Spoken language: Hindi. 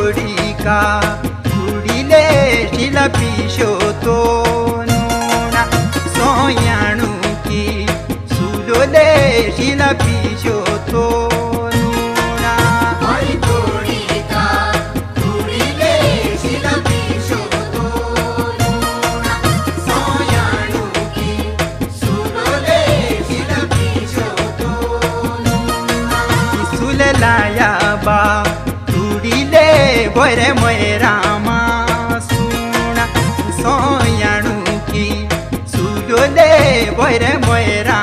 तोड़ी का उड़ीले शिला पीछो तो नूना सोयाणु की सुलोले शिला पीछो तो नूना मारी तोड़ी का उड़ीले शिला पीछो तो नूना सोयाणु की सुलोले शिला पीछो तो नूना सुललाया बा उड़ीले बोरे मोयरामा सुना सोयाणु की सुलोले बोरे मोयरा